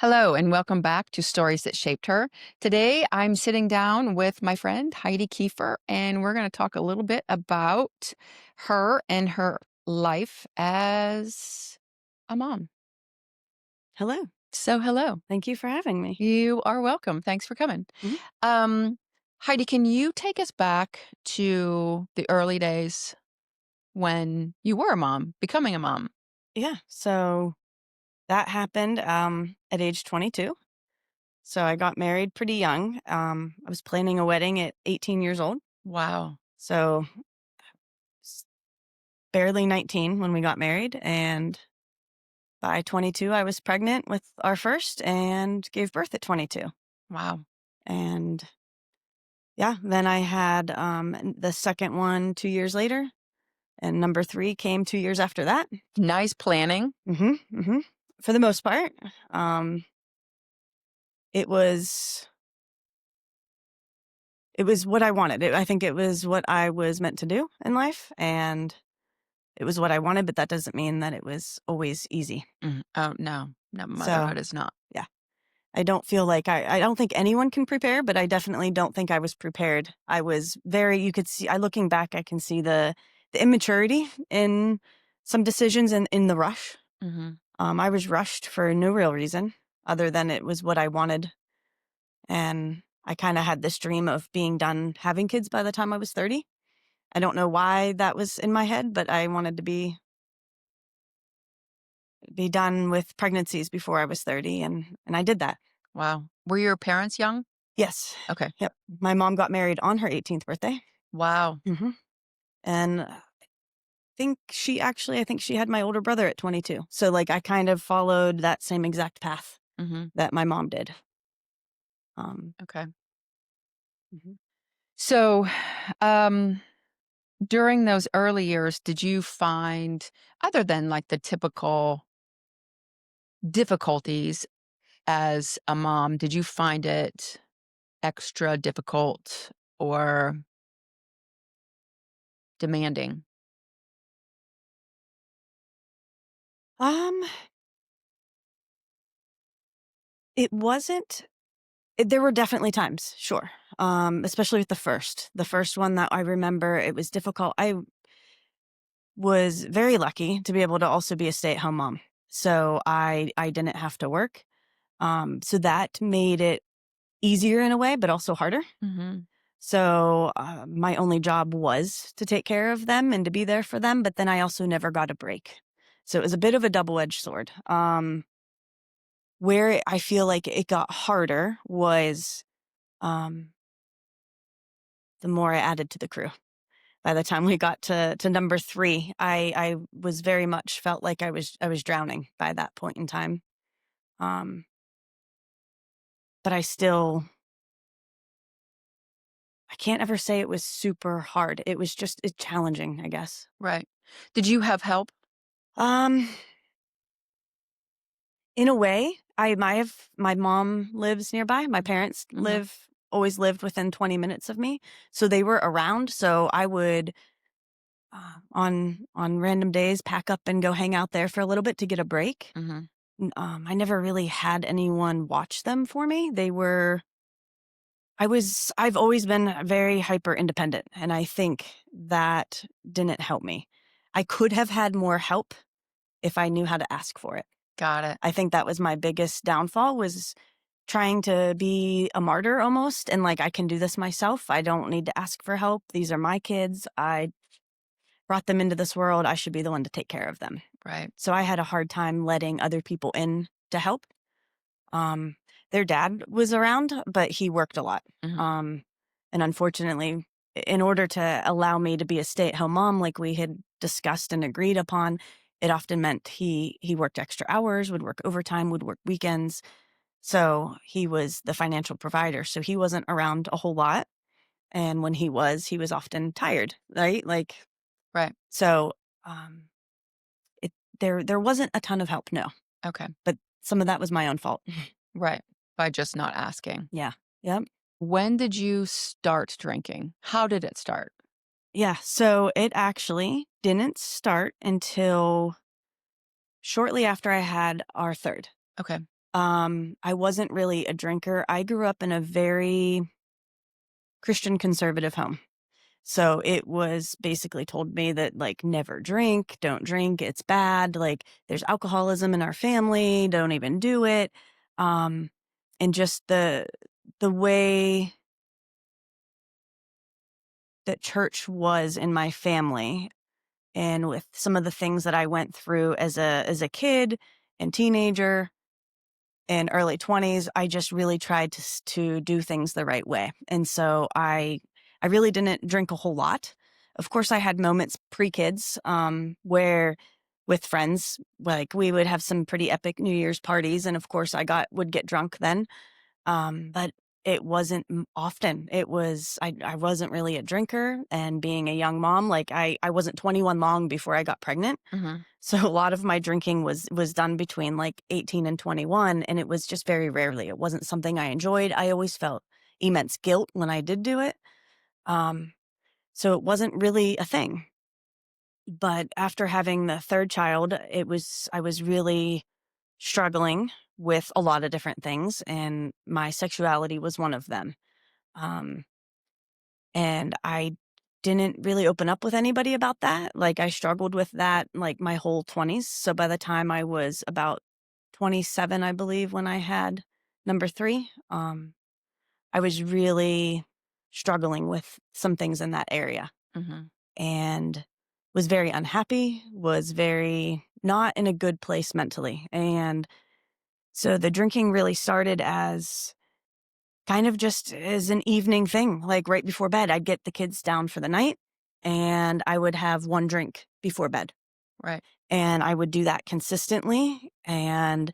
Hello, and welcome back to Stories That Shaped Her. Today, I'm sitting down with my friend Heidi Keefer, and we're going to talk a little bit about her and her life as a mom. Hello. So, hello. Thank you for having me. You are welcome. Thanks for coming. Mhm. Um, Heidi, can you take us back to the early days when you were a mom, becoming a mom? Yeah. So that happened at age 22. So I got married pretty young. I was planning a wedding at 18 years old. Wow. So s- barely 19 when we got married. And by 22, I was pregnant with our first and gave birth at 22. Wow. And yeah, then I had the second one 2 years later. And number three came 2 years after that. Nice planning. Hmm. For the most part. Um, It was it was what I wanted. I think it was what I was meant to do in life, and it was what I wanted, but that doesn't mean that it was always easy. Oh, no, no, So, motherhood is not. yeah, I don't feel like I don't think anyone can prepare, but I definitely don't think I was prepared. I was very you could see I looking back, I can see the immaturity in some decisions and in the rush. Hmm. I was rushed for no real reason other than it was what I wanted. And I kind of had this dream of being done having kids by the time I was 30. I don't know why that was in my head, but I wanted to be done with pregnancies before I was 30 and I did that. Wow. Were your parents young? Yes. Okay. Yep. My mom got married on her 18th birthday. Wow. Hmm. And I think she had my older brother at 22. So like I kind of followed that same exact path Mhm. that my mom did. Um, Okay. mhm. So, um, during those early years, did you find, other than like the typical difficulties as a mom, did you find it extra difficult or demanding? um, it wasn't There were definitely times, sure. Especially with the first one that I remember, it was difficult. I was very lucky to be able to also be a stay-at-home mom. So I didn't have to work. So that made it easier in a way, but also harder. Mhm. So my only job was to take care of them and to be there for them, but then I also never got a break. So it was a bit of a double-edged sword. Where I feel like it got harder was um, the more I added to the crew. By the time we got to number 3, I was very much felt like I was drowning by that point in time. Um, but I can't ever say it was super hard. It was just it's challenging, I guess. Right. Did you have help? Um, in a way, my mom lives nearby. My parents Mhm. always lived within 20 minutes of me, so they were around. So I would on random days pack up and go hang out there for a little bit to get a break. Mhm. I never really had anyone watch them for me. I've always been very hyper independent, and I think that didn't help me. I could have had more help if I knew how to ask for it. Got it. I think that was my biggest downfall was trying to be a martyr almost and like I can do this myself. I don't need to ask for help. These are my kids. I brought them into this world. I should be the one to take care of them. Right. So I had a hard time letting other people in to help. Um, their dad was around, but he worked a lot. Mhm. Um, and unfortunately, in order to allow me to be a stay-at-home mom like we had discussed and agreed upon, it often meant he worked extra hours, would work overtime, would work weekends. So he was the financial provider. So he wasn't around a whole lot. And when he was often tired, right? Like Right. so um it there wasn't a ton of help, no. Okay. But some of that was my own fault. Right. By just not asking. Yeah. Yep. When did you start drinking? How did it start? Yeah, so it actually didn't start until shortly after I had our third. Okay. I wasn't really a drinker. I grew up in a very Christian conservative home. So it was basically told me that, like, never drink, don't drink, it's bad. Like, there's alcoholism in our family, don't even do it. Um, and just the way that church was in my family, and with some of the things that I went through as a kid and teenager and early 20s, I just really tried to do things the right way. And so I really didn't drink a whole lot. Of course, I had moments pre-kids where with friends, like we would have some pretty epic New Year's parties, and of course would get drunk then. But it wasn't often. I wasn't really a drinker, and being a young mom, like I wasn't 21 long before I got pregnant. Mhm. So a lot of my drinking was done between like 18 and 21, and it was just very rarely. It wasn't something I enjoyed. I always felt immense guilt when I did do it. Um, so it wasn't really a thing. But after having the third child, I was really struggling with a lot of different things, and my sexuality was one of them. Um, and I didn't really open up with anybody about that. Like, I struggled with that like my whole 20s. So by the time I was about 27, I believe, when I had number three, I was really struggling with some things in that area, Mhm. and was very unhappy, was very not in a good place mentally. And so the drinking really started as kind of just as an evening thing, like right before bed. I'd get the kids down for the night and I would have one drink before bed. Right. And I would do that consistently. And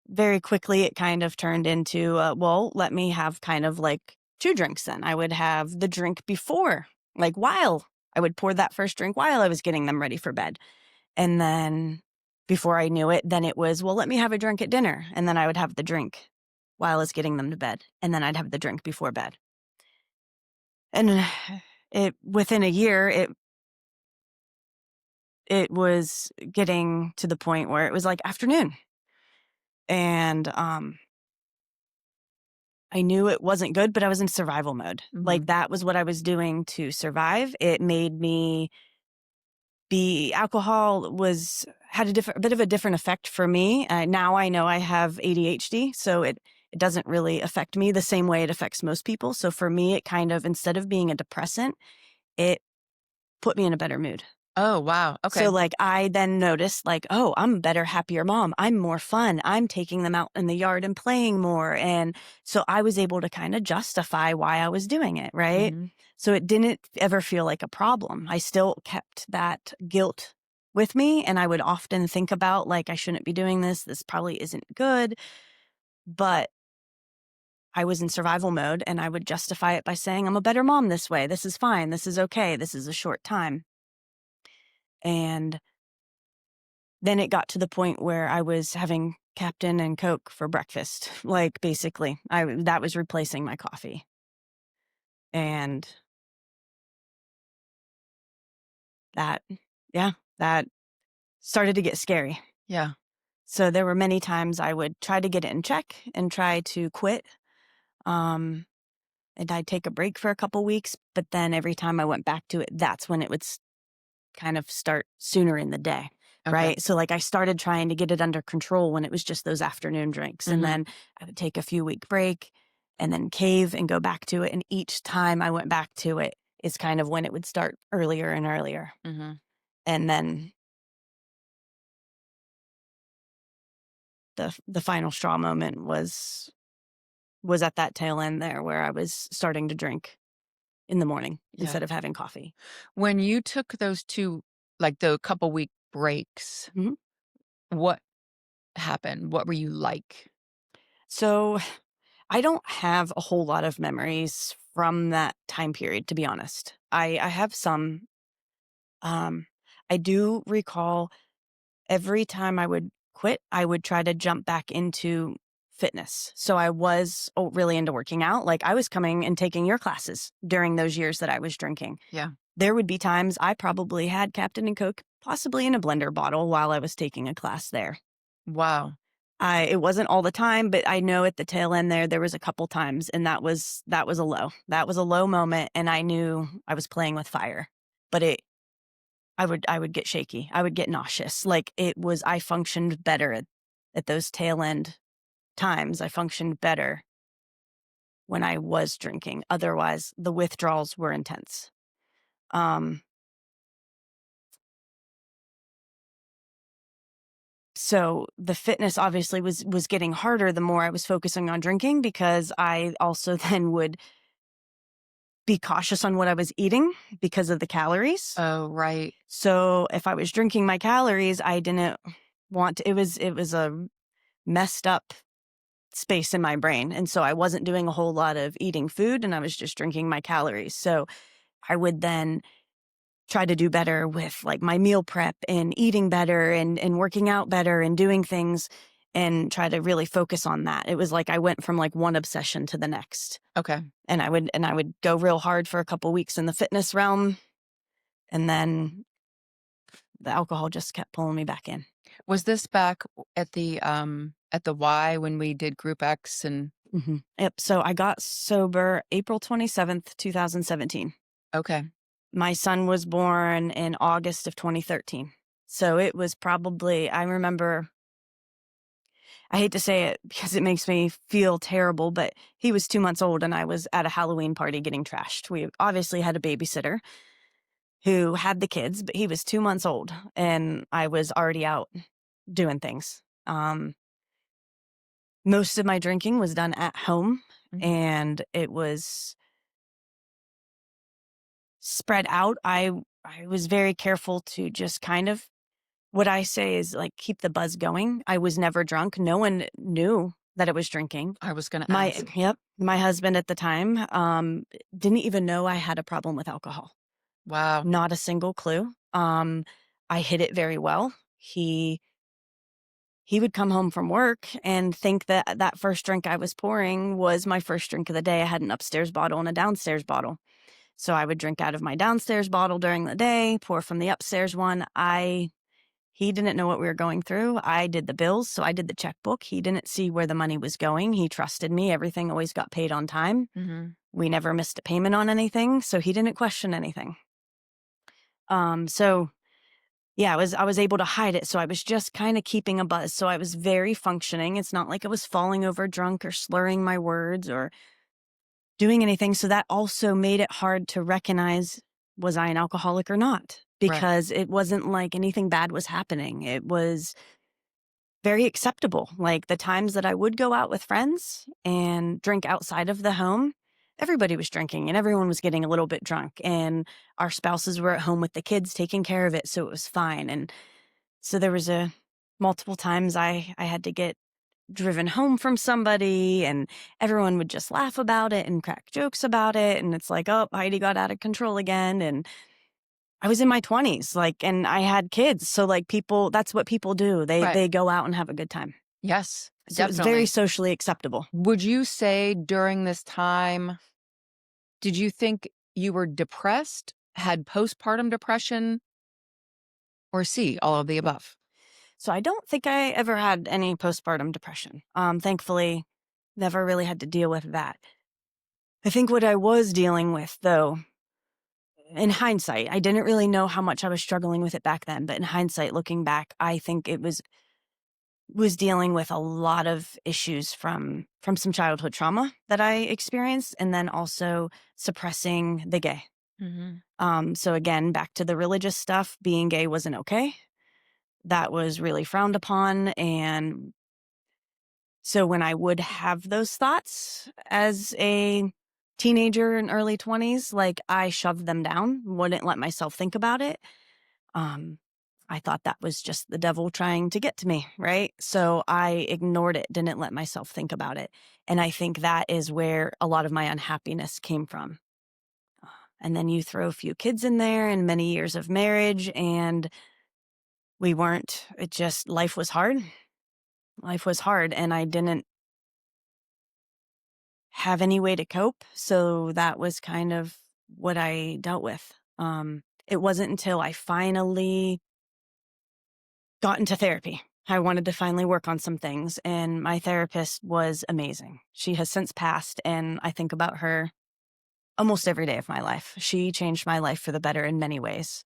very quickly, it kind of turned into, well, let me have kind of like two drinks then. I would have the drink before, like while I would pour that first drink while I was getting them ready for bed. And then before I knew it, then it was, well, let me have a drink at dinner. And then I would have the drink while I was getting them to bed. And then I'd have the drink before bed. And within a year, it was getting to the point where it was like afternoon. And I knew it wasn't good, but I was in survival mode. Like, Mhm. that was what I was doing to survive. It made me be alcohol was had a bit of a different effect for me. Now I know I have ADHD, so it doesn't really affect me the same way it affects most people. So for me, it kind of, instead of being a depressant, it put me in a better mood. Oh, wow. Okay. So, like, I then noticed, like, oh, I'm a better, happier mom. I'm more fun. I'm taking them out in the yard and playing more. And so I was able to kind of justify why I was doing it, right? Mhm. So it didn't ever feel like a problem. I still kept that guilt with me. And I would often think about, like, I shouldn't be doing this. This probably isn't good. But I was in survival mode, and I would justify it by saying, I'm a better mom this way. This is fine. This is okay. This is a short time. And then it got to the point where I was having Captain and Coke for breakfast. Like, basically, that was replacing my coffee. And that yeah, that started to get scary. Yeah. So there were many times I would try to get it in check and try to quit. Um, and I'd take a break for a couple weeks, but then every time I went back to it, that's when it would kind of start sooner in the day, Okay. right? So, like, I started trying to get it under control when it was just those afternoon drinks, and Mhm. then I would take a few week break and then cave and go back to it, and each time I went back to it is kind of when it would start earlier and earlier. Mhm. And then the final straw moment was at that tail end there where I was starting to drink in the morning Yeah. instead of having coffee. When you took those 2, like, the couple week breaks, Mhm. what happened? What were you like? So I don't have a whole lot of memories from that time period, to be honest. I have some. Um, I do recall every time I would quit, I would try to jump back into fitness. So I was really into working out. Like, I was coming and taking your classes during those years that I was drinking. Yeah. There would be times I probably had Captain and Coke, possibly in a blender bottle, while I was taking a class there. Wow. It wasn't all the time, but I know at the tail end there was a couple times, and that was a low. That was a low moment, and I knew I was playing with fire. But I would get shaky. I would get nauseous. Like, I functioned better at those tail end times. I functioned better when I was drinking. Otherwise, the withdrawals were intense. Um, so the fitness obviously was getting harder the more I was focusing on drinking, because I also then would be cautious on what I was eating because of the calories. Oh, right. So if I was drinking my calories, I didn't want to, it was a messed up space in my brain. And so I wasn't doing a whole lot of eating food, and I was just drinking my calories. So I would then try to do better with like my meal prep and eating better and working out better and doing things, and try to really focus on that. It was like I went from like one obsession to the next. Okay. And I would go real hard for a couple weeks in the fitness realm, and then the alcohol just kept pulling me back in. Was this back at the Y when we did Group X and Yep. So I got sober April 27th, 2017. okay. My son was born in August of 2013. So it was probably, I remember, I hate to say it because it makes me feel terrible, but he was 2 months old and I was at a Halloween party getting trashed. We obviously had a babysitter who had the kids, but he was 2 months old and I was already out doing things. Most of my drinking was done at home, Mhm. and it was spread out. I was very careful to just kind of, what I say is like, keep the buzz going. I was never drunk. No one knew that I was drinking. I was gonna My ask. yep, my husband at the time didn't even know I had a problem with alcohol. Wow. Not a single clue. I hid it very well. He would come home from work and think that that first drink I was pouring was my first drink of the day. I had an upstairs bottle and a downstairs bottle. So I would drink out of my downstairs bottle during the day, pour from the upstairs one. He didn't know what we were going through. I did the bills, so I did the checkbook. He didn't see where the money was going. He trusted me. Everything always got paid on time. Mhm. We never missed a payment on anything, so he didn't question anything. So yeah, I was able to hide it. So I was just kind of keeping a buzz. So I was very functioning. It's not like I was falling over drunk or slurring my words or doing anything. So that also made it hard to recognize, was I an alcoholic or not? Right. Because it wasn't like anything bad was happening. It was very acceptable. Like the times that I would go out with friends and drink outside of the home, everybody was drinking and everyone was getting a little bit drunk. And our spouses were at home with the kids taking care of it. So it was fine. And so there was a multiple times I had to get driven home from somebody, and everyone would just laugh about it and crack jokes about it. And it's like, oh, Heidi got out of control again. And I was in my 20s, like, and I had kids. So like people, that's what people do. They Right. they go out and have a good time. Yes, So it was very definitely. socially acceptable. Would you say during this time, did you think you were depressed, had postpartum depression, or C, all of the above? So I don't think I ever had any postpartum depression. Thankfully, never really had to deal with that. I think what I was dealing with, though, in hindsight, I didn't really know how much I was struggling with it back then, but in hindsight, looking back, I think it was dealing with a lot of issues from some childhood trauma that I experienced, and then also suppressing the gay. Mhm. So again, back to the religious stuff, being gay wasn't okay. That was really frowned upon, and so when I would have those thoughts as a teenager in early 20s, like I shoved them down, wouldn't let myself think about it. Um, I thought that was just the devil trying to get to me, right? So I ignored it, didn't let myself think about it. And I think that is where a lot of my unhappiness came from. And then you throw a few kids in there and many years of marriage, and we weren't, it just, life was hard. Life was hard, and I didn't have any way to cope. So that was kind of what I dealt with. It wasn't until I finally got into therapy. I wanted to finally work on some things, and my therapist was amazing. She has since passed, and I think about her almost every day of my life. She changed my life for the better in many ways.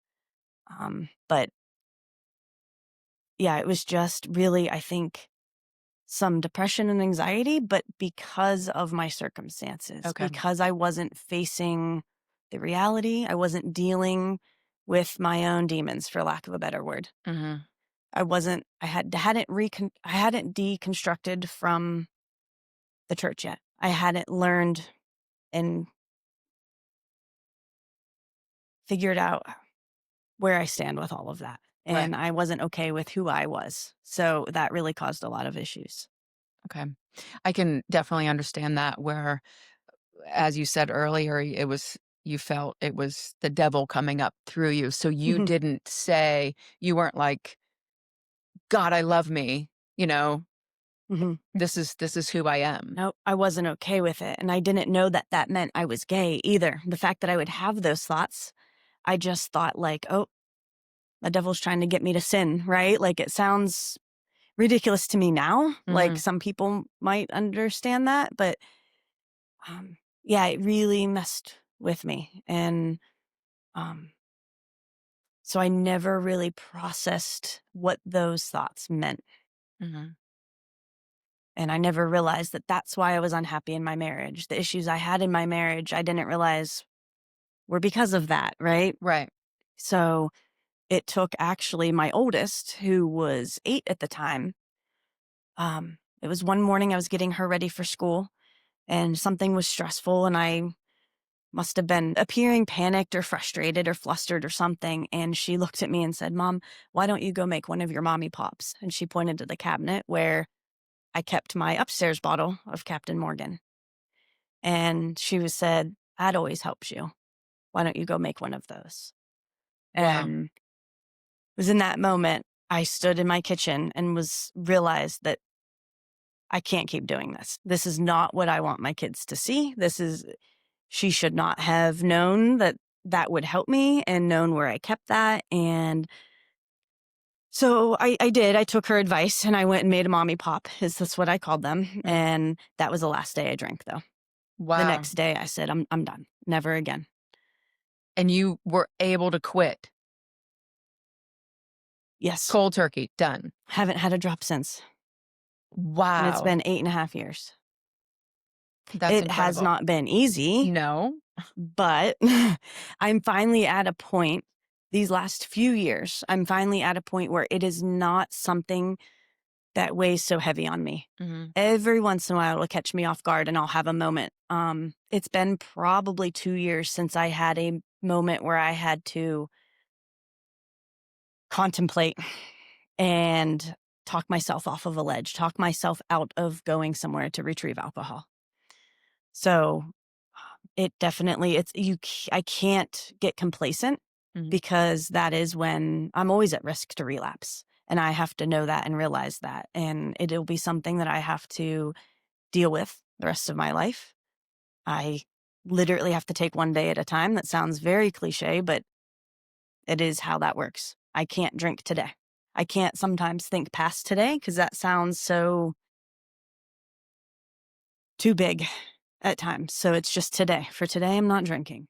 But yeah, it was just really, I think, some depression and anxiety, but because of my circumstances, Okay. because I wasn't facing the reality, I wasn't dealing with my own demons, for lack of a better word. Mhm. I hadn't deconstructed from the church yet. I hadn't learned and figured out where I stand with all of that. Right. And I wasn't okay with who I was. So that really caused a lot of issues. Okay. I can definitely understand that where, as you said earlier, it was you felt it was the devil coming up through you. So you Mhm, didn't say you weren't like, "God, I love me," you know, mhm. this is who I am." Nope, I wasn't okay with it. And I didn't know that that meant I was gay either. The fact that I would have those thoughts, I just thought, like, oh, the devil's trying to get me to sin, right? Like, it sounds ridiculous to me now. Like, Mhm. some people might understand that, but yeah, it really messed with me. And um, so I never really processed what those thoughts meant. Mhm. And I never realized that that's why I was unhappy in my marriage. The issues I had in my marriage, I didn't realize were because of that, right? Right. So it took actually my oldest, who was 8 at the time. It was one morning I was getting her ready for school and something was stressful and I must have been appearing panicked or frustrated or flustered or something. And she looked at me and said, "Mom, why don't you go make one of your mommy pops?" And she pointed to the cabinet where I kept my upstairs bottle of Captain Morgan. And she was said, "That always helps you. Why don't you go make one of those?" Wow. And it was in that moment I stood in my kitchen and was realized that I can't keep doing this. This is not what I want my kids to see. She should not have known that that would help me and known where I kept that. And so I did. I took her advice and I went and made a mommy pop, is that's what I called them. Mm. And that was the last day I drank though. The Wow. next day I said, I'm done. Never again. And you were able to quit. Yes. Cold turkey, done. Haven't had a drop since. And it's Wow. been 8.5 years. That's It has incredible. not been easy, No? but I'm finally at a point, these last few years, I'm finally at a point where it is not something that weighs so heavy on me. Mhm. Every once in a while, it'll catch me off guard and I'll have a moment. It's been probably 2 years since I had a moment where I had to contemplate and talk myself off of a ledge, talk myself out of going somewhere to retrieve alcohol. So it definitely, I can't get complacent Mhm. because that is when I'm always at risk to relapse. And I have to know that and realize that. And it'll be something that I have to deal with the rest of my life. I literally have to take one day at a time. That sounds very cliche, but it is how that works. I can't drink today. I can't sometimes think past today because that sounds so too big at times. So it's just today. For today, I'm not drinking.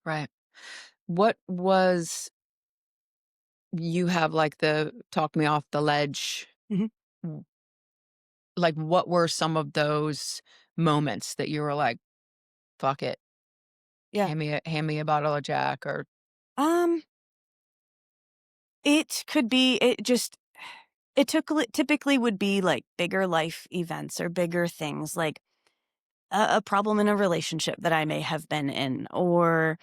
Right. What was you have, like, the talk me off the ledge, Mhm. w like, what were some of those moments that you were like, "Fuck it, Yeah. hand me a bottle of Jack," or Um, it could be, it typically would be like bigger life events or bigger things like a problem in a relationship that I may have been in or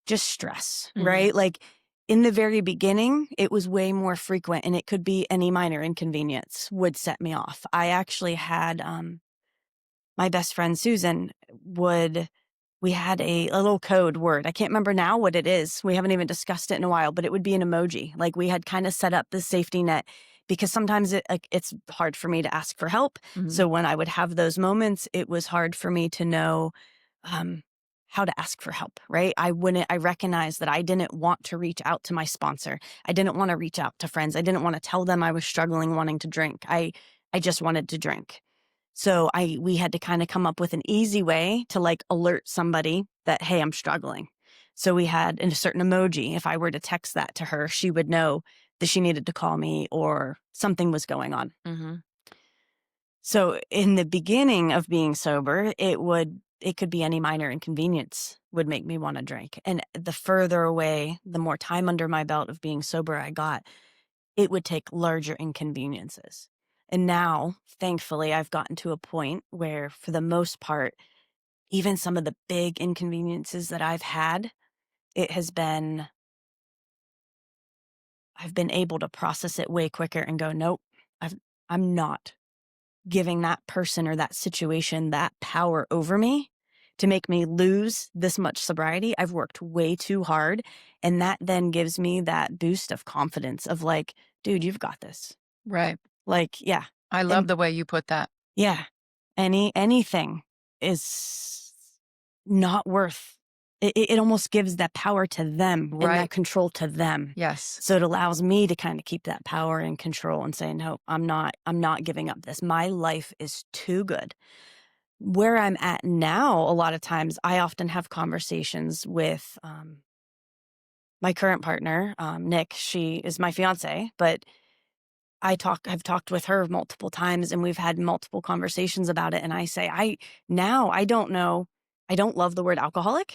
just stress, Mhm, right? Like in the very beginning, it was way more frequent and it could be any minor inconvenience would set me off. I actually had my best friend Susan would we had a little code word. I can't remember now what it is. We haven't even discussed it in a while, but it would be an emoji. Like we had kind of set up the safety net because sometimes it's hard for me to ask for help. mhm, So when I would have those moments, it was hard for me to know um, how to ask for help, right? I recognized that I didn't want to reach out to my sponsor. I didn't want to reach out to friends. I didn't want to tell them I was struggling wanting to drink. I just wanted to drink. So we had to kind of come up with an easy way to like alert somebody that, hey, I'm struggling. So we had a certain emoji. If I were to text that to her, she would know that she needed to call me or something was going on. Mhm. So in the beginning of being sober, it could be any minor inconvenience would make me want to drink. And the further away, the more time under my belt of being sober I got, it would take larger inconveniences. And now, thankfully, I've gotten to a point where for the most part, even some of the big inconveniences that I've had, it has been I've been able to process it way quicker and go, nope, I'm not giving that person or that situation that power over me to make me lose this much sobriety. I've worked way too hard. And that then gives me that boost of confidence of like, dude, you've got this. Right. Like, yeah. I love And the way you put that. yeah, anything is not worth it almost gives that power to them and that Right. control to them. Yes. So it allows me to kind of keep that power and control and say, no, I'm not giving up this. My life is too good. Where I'm at now, a lot of times I often have conversations with my current partner, Nick. She is my fiance, but I've talked with her multiple times and we've had multiple conversations about it. And I say, I don't know. I don't love the word alcoholic.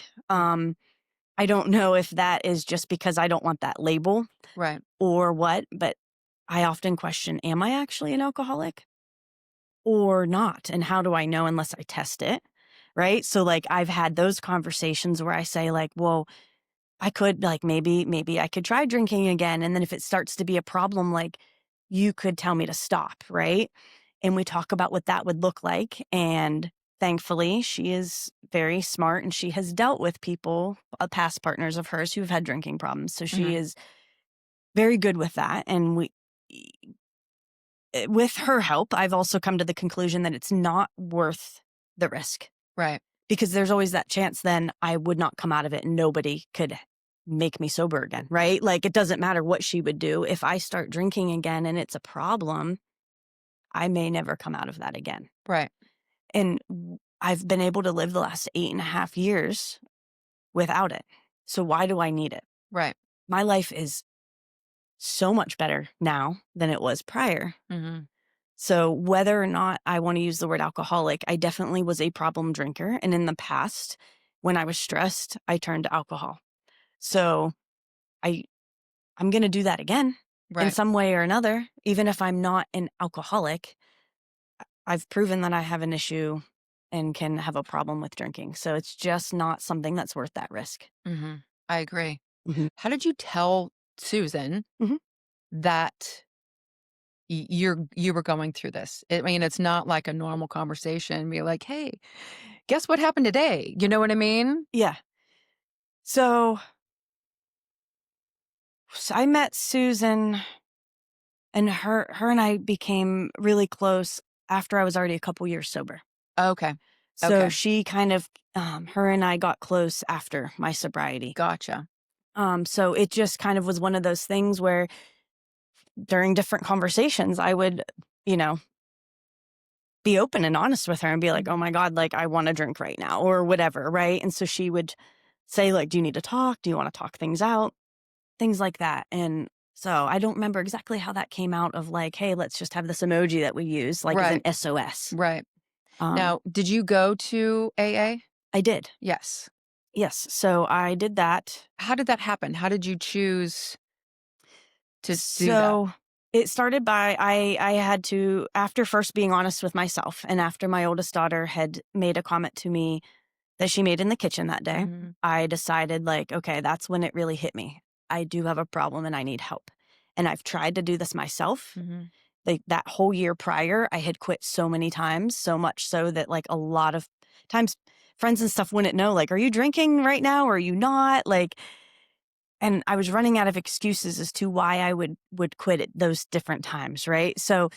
I don't know if that is just because I don't want that label Right. or what, but I often question, am I actually an alcoholic or not? And how do I know unless I test it? Right. So like I've had those conversations where I say like, well, I could like maybe I could try drinking again. And then if it starts to be a problem, like you could tell me to stop, right? And we talk about what that would look like. And thankfully, she is very smart and she has dealt with people, past partners of hers who've had drinking problems. So she Mhm. is very good with that. And with her help, I've also come to the conclusion that it's not worth the risk Right. because there's always that chance then I would not come out of it and nobody could make me sober again, right? Like it doesn't matter what she would do. If I start drinking again and it's a problem, I may never come out of that again. Right. And I've been able to live the last 8.5 years without it. So why do I need it? Right. My life is so much better now than it was prior. Mhm. So whether or not I want to use the word alcoholic, I definitely was a problem drinker. And in the past, when I was stressed, I turned to alcohol. So I I'm going to do that again in Right. some way or another. Even if I'm not an alcoholic, I've proven that I have an issue and can have a problem with drinking. So it's just not something that's worth that risk. Mhm. I agree. Mhm. How did you tell Susan Mhm. that you were going through this? I mean, it's not like a normal conversation. Be like, "Hey, guess what happened today?" You know what I mean? Yeah. So, I met Susan and her and I became really close after I was already a couple years sober. Okay. So Okay. she kind of her and I got close after my sobriety. Gotcha. So it just kind of was one of those things where during different conversations I would, you know, be open and honest with her and be like, "Oh Mhm. my god, like I want to drink right now," or whatever, right? And so she would say like, "Do you need to talk? Do you want to talk things out?" Things like that. And so I don't remember exactly how that came out of like, "Hey, let's just have this emoji that we use like as an Right. SOS." Right. Um Now, did you go to AA? I did. Yes. Yes. So I did that. How did that happen? How did you choose to do that? So it started by I had to after first being honest with myself and after my oldest daughter had made a comment to me that she made in the kitchen that day, Mhm. I decided like, okay, that's when it really hit me. I do have a problem and I need help. And I've tried to do this myself. Mhm. Like that whole year prior, I had quit so many times, so much so that like a lot of times friends and stuff wouldn't know, like, are you drinking right now? Or are you not? Like, and I was running out of excuses as to why I would quit at those different times, right? So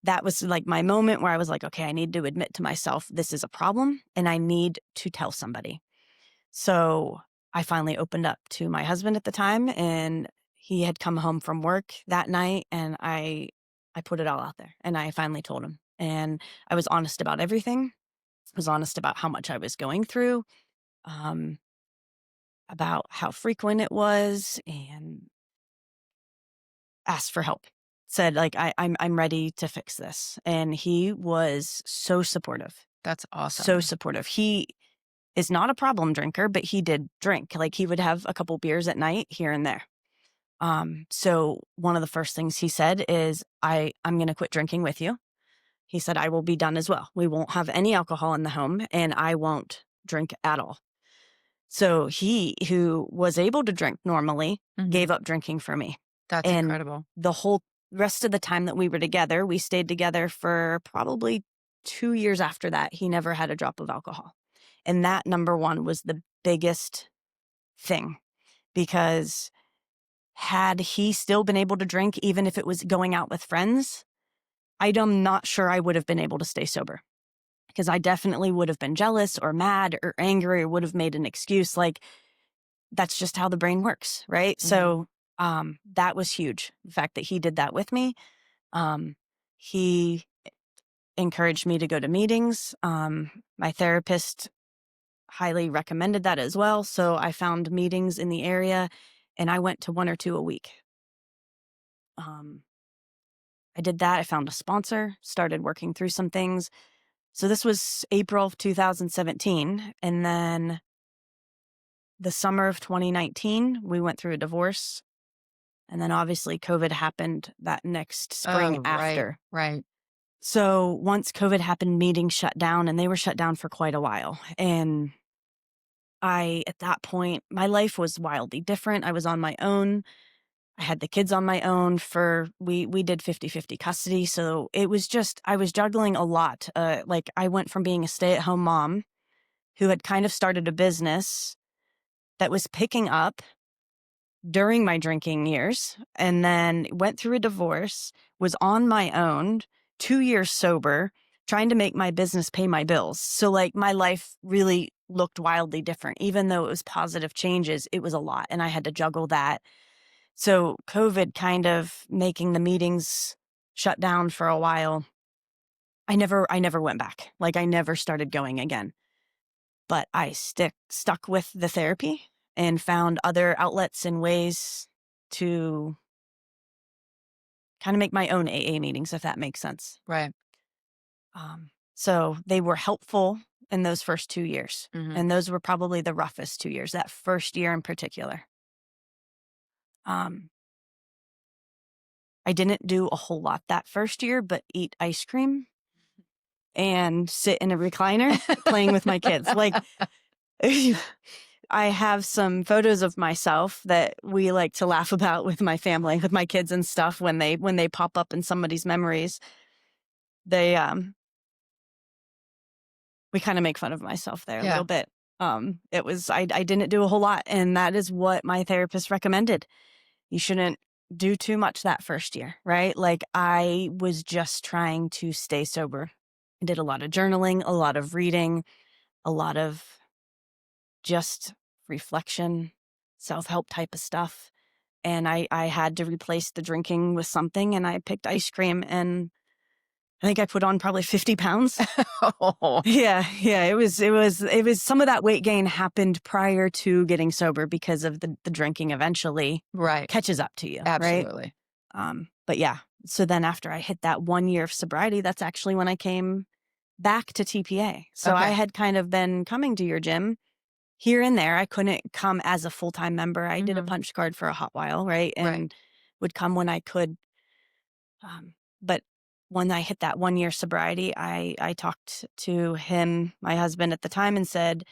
that was like my moment where I was like, okay, I need to admit to myself this is a problem and I need to tell somebody. So I finally opened up to my husband at the time, and he had come home from work that night, and I put it all out there, and I finally told him. And I was honest about everything. I was honest about how much I was going through, um, about how frequent it was, and asked for help. Said like I'm ready to fix this. And he was so supportive. That's So awesome. supportive. He is not a problem drinker, but he did drink. Like he would have a couple beers at night here and there. So one of the first things he said is, I'm going to quit drinking with you. He said, I will be done as well. We won't have any alcohol in the home, and I won't drink at all. So he, who was able to drink normally, Mhm. gave up drinking for me. That's And incredible. the whole rest of the time that we were together, we stayed together for probably 2 years after that. He never had a drop of alcohol. And that, number one, was the biggest thing, because had he still been able to drink, even if it was going out with friends, I'm not sure I would have been able to stay sober, because I definitely would have been jealous or mad or angry, or would have made an excuse. Like, that's just how the brain works, right? Mhm. So that was huge. The fact that he did that with me. He encouraged me to go to meetings. My therapist highly recommended that as well. So I found meetings in the area, and I went to one or two a week. Um, I did that. I found a sponsor, started working through some things. So this was April of 2017. And then the summer of 2019, we went through a divorce. And then obviously COVID happened that next spring Oh, right, after. right. So once COVID happened, meetings shut down, and they were shut down for quite a while. And at that point, my life was wildly different. I was on my own. I had the kids on my own. We did 50-50 custody. So it was just, I was juggling a lot. Like I went from being a stay-at-home mom who had kind of started a business that was picking up during my drinking years, and then went through a divorce, was on my own, 2 years sober, trying to make my business pay my bills. So like my life really looked wildly different. Even though it was positive changes, it was a lot, and I had to juggle that. So COVID kind of making the meetings shut down for a while. I never went back. Like I never started going again. But I stuck with the therapy and found other outlets and ways to kind of make my own AA meetings, if that makes sense. Right. So they were helpful in those first 2 years. Mhm. And those were probably the roughest 2 years, that first year in particular. Um, I didn't do a whole lot that first year, but eat ice cream and sit in a recliner playing with my kids. Like, I have some photos of myself that we like to laugh about with my family, with my kids and stuff, when they pop up in somebody's memories. They we kind of make fun of myself there a Yeah. little bit. It was I didn't do a whole lot, and that is what my therapist recommended. You shouldn't do too much that first year, right? Like I was just trying to stay sober. I did a lot of journaling, a lot of reading, a lot of just reflection, self-help type of stuff. And I had to replace the drinking with something, and I picked ice cream, and I think I put on probably 50 pounds. Oh, Yeah, it was some of that weight gain happened prior to getting sober, because of the drinking eventually right. catches up to you, right? Absolutely. But yeah, so then after I hit that 1 year of sobriety, that's actually when I came back to TPA. So I Okay. had kind of been coming to your gym here and there. I couldn't come as a full-time member. I did a Mhm. punch card for a hot while, right? Right. And would come when I could. But when I hit that 1 year sobriety, I talked to him, my husband at the time, and said,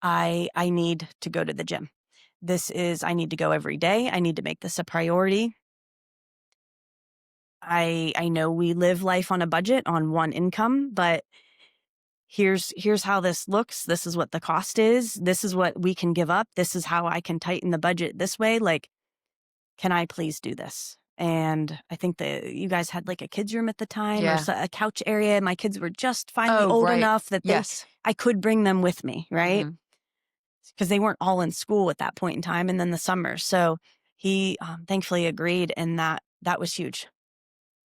I need to go to the gym. I need to go every day. I need to make this a priority. I know we live life on a budget on one income, but here's how this looks. This is what the cost is. This is what we can give up. This is how I can tighten the budget this way. Like, can I please do this? And I think that you guys had like a kids room at the time, or Yeah. a couch area. My kids were just finally Oh, old right. enough that Yes. I could bring them with me, right? Mhm. because they weren't all in school at that point in time, and then the summer. So he thankfully agreed, and that was huge.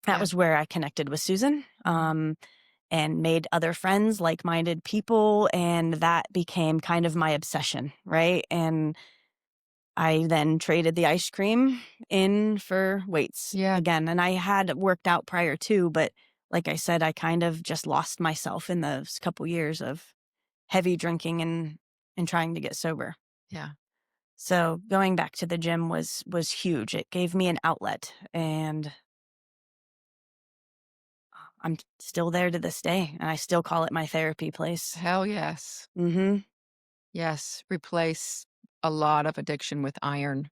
That Yeah. was where I connected with Susan, Mhm. and made other friends, like-minded people, and that became kind of my obsession, right? And I then traded the ice cream in for weights Yeah. again, and I had worked out prior to, but like I said, I kind of just lost myself in those couple years of heavy drinking and trying to get sober. Yeah. So going back to the gym was huge. It gave me an outlet, and I'm still there to this day, and I still call it my therapy place. Hell yes. Mhm. Yes. Replace a lot of addiction with iron.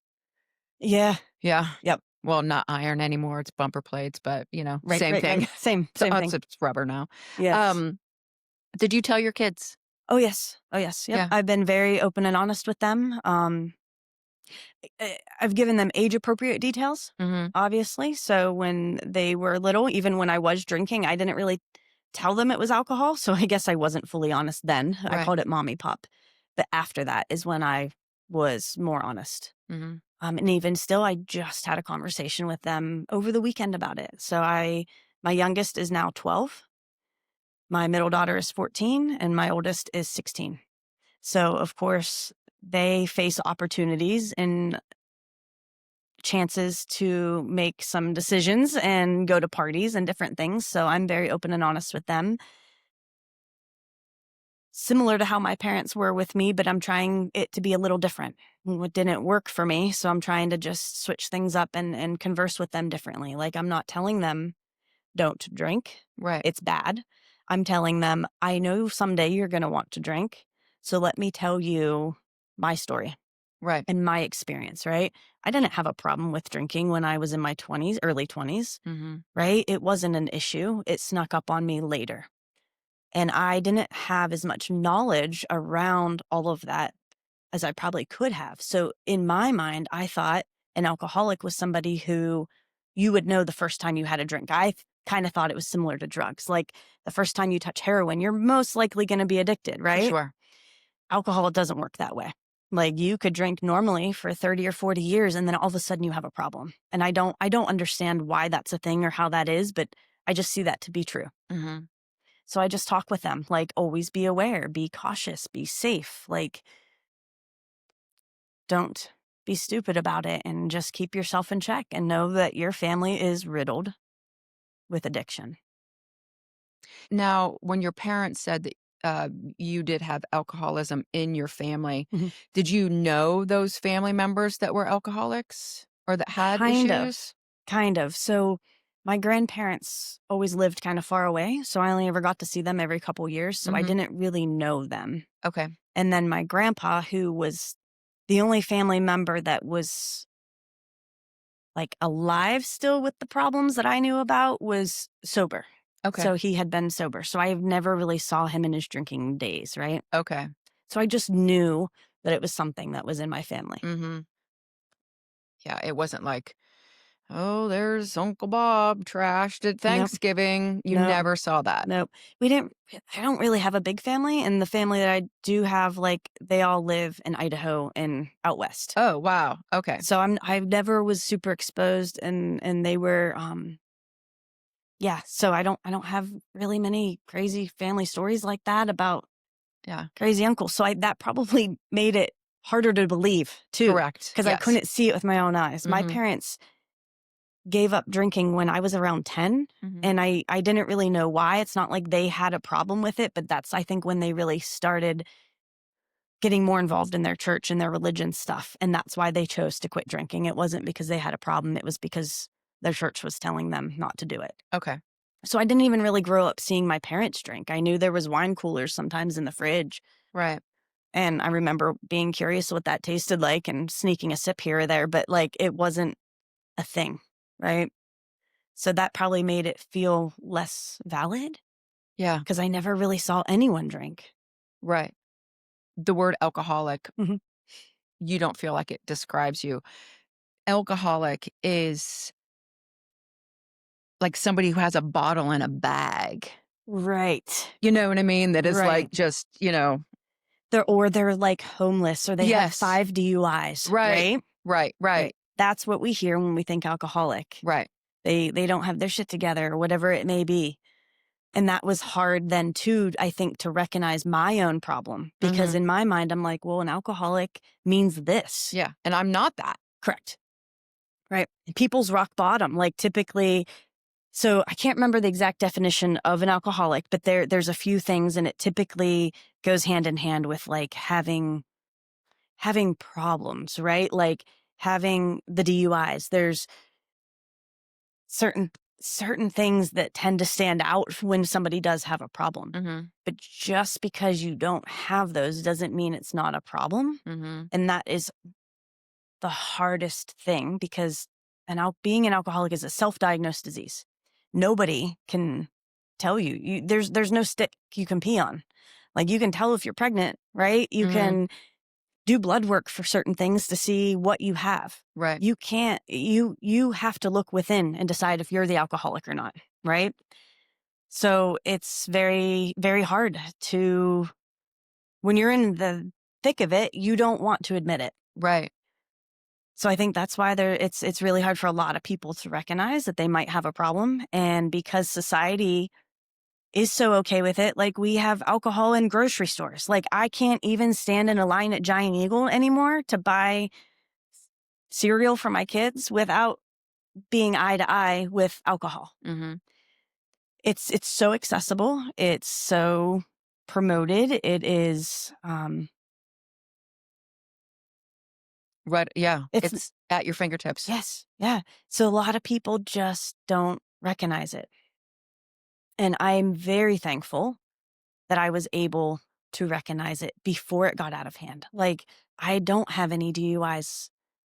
Yeah. Yeah. Yep. Well, not iron anymore, it's bumper plates, but, Right, same right, right. thing. Same, To same us, thing. it's rubber now. Yes. Um, did you tell your kids? Oh, yes. Oh, yes. Yep. Yeah. I've been very open and honest with them. I've given them age-appropriate details, Mhm. obviously. So when they were little, even when I was drinking, I didn't really tell them it was alcohol, so I guess I wasn't fully honest then. I Right. called it mommy pop. But after that is when I was more honest. Mhm. And even still, I just had a conversation with them over the weekend about it. So my youngest is now 12, my middle daughter is 14, and my oldest is 16. So, of course, they face opportunities and chances to make some decisions and go to parties and different things. So I'm very open and honest with them. Similar to how my parents were with me, but I'm trying it to be a little different. What didn't work for me, so I'm trying to just switch things up and converse with them differently. Like, I'm not telling them, "Don't drink. Right. It's bad." I'm telling them, "I know someday you're gonna want to drink, so let me tell you my story Right. and my experience," right? I didn't have a problem with drinking when I was in my 20s, early 20s, Mhm. right? It wasn't an issue. It snuck up on me later. And I didn't have as much knowledge around all of that as I probably could have. So in my mind, I thought an alcoholic was somebody who you would know the first time you had a drink. I kind of thought it was similar to drugs. Like the first time you touch heroin, you're most likely going to be addicted, For right? sure. Alcohol doesn't work that way. Like you could drink normally for 30 or 40 years and then all of a sudden you have a problem. And I don't understand why that's a thing or how that is, but I just see that to be true. Mhm. So I just talk with them, like, always be aware, be cautious, be safe. Like, don't be stupid about it and just keep yourself in check and know that your family is riddled with addiction. Now, when your parents said that, you did have alcoholism in your family, Mhm. did you know those family members that were alcoholics or that had Kind of. issues? Kind of. So my grandparents always lived kind of far away. So I only ever got to see them every couple years. So I Mhm. didn't really know them. Okay. And then my grandpa, who was the only family member that was like alive still with the problems that I knew about, was sober. Okay. So he had been sober. So I never really saw him in his drinking days, right? Okay. So I just knew that it was something that was in my family. Mhm. Yeah, it wasn't like, "Oh, there's Uncle Bob trashed at Nope. Thanksgiving." You Nope. never saw that. Nope. We didn't I don't really have a big family, and the family that I do have, like, they all live in Idaho and out west. Oh, wow. Okay. So I never was super exposed, and they were, yeah, so I don't have really many crazy family stories like that about Yeah. crazy uncles. So that probably made it harder to believe too, Correct. because I Yes. couldn't see it with my own eyes. My Mhm. parents gave up drinking when I was around 10, Mhm. and I didn't really know why. It's not like they had a problem with it, but that's, I think, when they really started getting more involved in their church and their religion stuff, and that's why they chose to quit drinking. It wasn't because they had a problem, it was because their church was telling them not to do it. Okay. So I didn't even really grow up seeing my parents drink. I knew there was wine coolers sometimes in the fridge, Right. and I remember being curious what that tasted like and sneaking a sip here or there, but, like, it wasn't a thing, right? So that probably made it feel less valid Yeah. because I never really saw anyone drink. Right. The word alcoholic, Mhm. you don't feel like it describes you. Alcoholic is like somebody who has a bottle in a bag. Right. You know what I mean? That is like Right. just, They're, like, homeless or they have Yes. 5 DUIs, Right. right? Right, right, Right. That's what we hear when we think alcoholic. right. They don't have their shit together or whatever it may be. And that was hard then too, I think, to recognize my own problem because Mhm. in my mind, I'm like, well, an alcoholic means this. Yeah, and I'm not that. Correct. Right. People's rock bottom, like typically, so I can't remember the exact definition of an alcoholic, but there's a few things and it typically goes hand in hand with like having problems, right? Like having the DUIs. There's certain certain things that tend to stand out when somebody does have a problem. Mhm, But just because you don't have those doesn't mean it's not a problem. mhm. And that is the hardest thing because being an alcoholic is a self-diagnosed disease. Nobody can tell there's no stick you can pee on. Like you can tell if you're pregnant, right? You Mhm. can do blood work for certain things to see what you have. Right. You can't you have to look within and decide if you're the alcoholic or not, right? So it's very, very hard to when you're in the thick of it, you don't want to admit it. Right. So I think that's why it's really hard for a lot of people to recognize that they might have a problem. And because society is so okay with it, like we have alcohol in grocery stores. Like I can't even stand in a line at Giant Eagle anymore to buy cereal for my kids without being eye to eye with alcohol. Mhm. It's so accessible. It's so promoted. It is Right, yeah, it's it's at your fingertips. yes, yeah. So a lot of people just don't recognize it. And I'm very thankful that I was able to recognize it before it got out of hand. Like I don't have any DUIs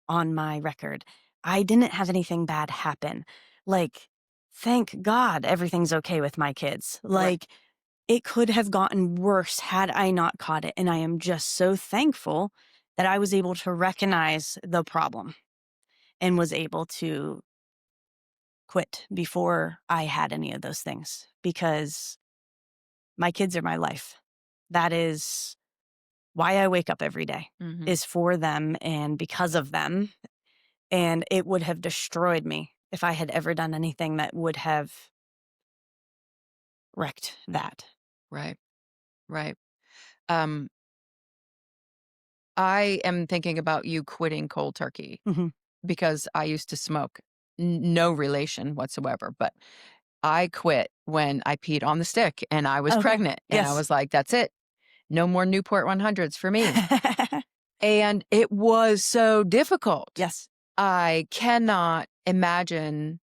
on my record. I didn't have anything bad happen. Like thank God everything's okay with my kids. Right. Like it could have gotten worse had I not caught it. And I am just so thankful that I was able to recognize the problem and was able to quit before I had any of those things because my kids are my life. That is why I wake up every day Mhm. is for them and because of them. And it would have destroyed me if I had ever done anything that would have wrecked that. Right, right. Um, I am thinking about you quitting cold turkey Mhm. because I used to smoke. No relation whatsoever, but I quit when I peed on the stick and I was Okay. pregnant, and I Yes. was like, "That's it. No more Newport 100s for me." And it was so difficult. Yes. I cannot imagine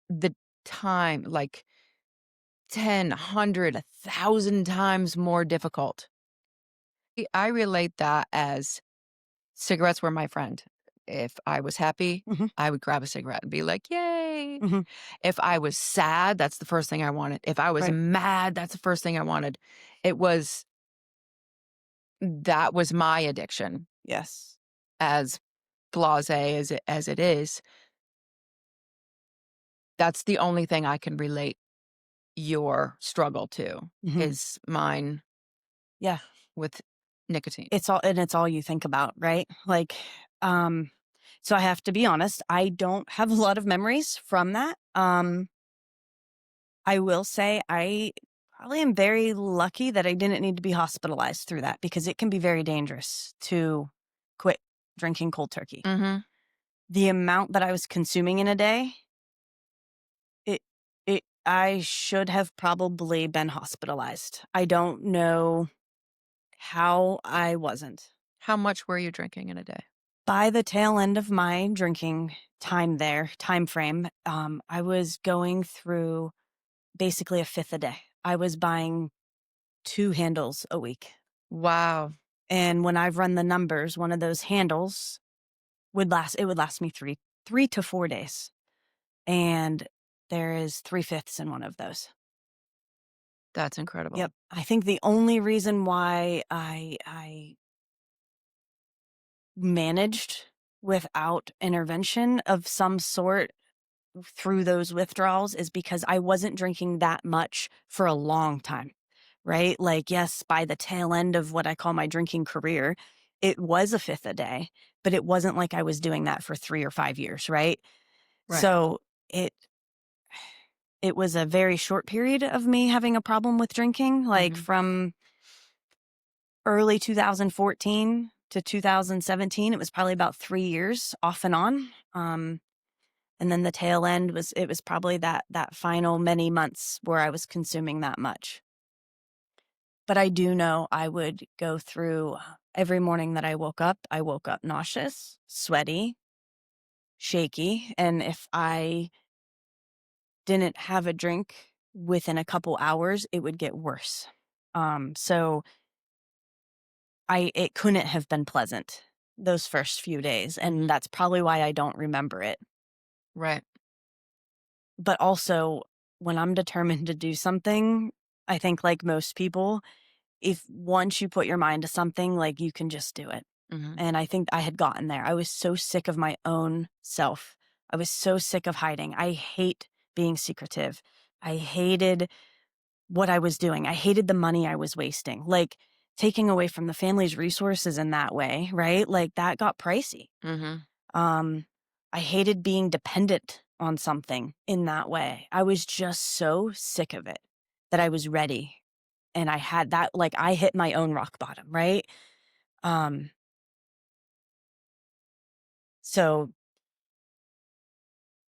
the time, like 10, 100, 1,000 times more difficult. I relate that as cigarettes were my friend. If I was happy, Mhm. I would grab a cigarette and be like, "Yay." Mhm. If I was sad, that's the first thing I wanted. If I was Right. mad, that's the first thing I wanted. It was that was my addiction, Yes. as blasé as it is. That's the only thing I can relate your struggle to, Mhm. is mine Yeah. with nicotine. It's all you think about, right? Like, um, so I have to be honest, I don't have a lot of memories from that. I will say I probably am very lucky that I didn't need to be hospitalized through that because it can be very dangerous to quit drinking cold turkey. Mhm. The amount that I was consuming in a day, it I should have probably been hospitalized. I don't know how I wasn't. How much were you drinking in a day? By the tail end of my drinking time frame, I was going through basically a fifth a day. I was buying 2 handles a week. Wow, And when I've run the numbers, one of those handles would last me 3 to 4 days. And there is 3/5 in one of those. that's incredible. Yep. I think the only reason why I managed without intervention of some sort through those withdrawals is because I wasn't drinking that much for a long time, right? Like, yes, by the tail end of what I call my drinking career, it was a fifth a day, but it wasn't like I was doing that for 3 or 5 years, right? Right. So, it it was a very short period of me having a problem with drinking, like, Mhm. from early 2014 to 2017, it was probably about 3 years off and on, and then the tail end was probably that final many months where I was consuming that much. But I do know I would go through every morning that I woke up nauseous, sweaty, shaky, and if I didn't have a drink within a couple hours, it would get worse. So it couldn't have been pleasant those first few days, and Mhm. that's probably why I don't remember it. Right. But also, when I'm determined to do something, I think like most people, if once you put your mind to something, like, you can just do it. Mhm. And I think I had gotten there. I was so sick of my own self. I was so sick of hiding. I hate being secretive. I hated what I was doing. I hated the money I was wasting. Like, taking away from the family's resources in that way, right? Like, that got pricey. Mhm. Um, I hated being dependent on something in that way. I was just so sick of it that I was ready. And I had that, like, I hit my own rock bottom, right? Um, so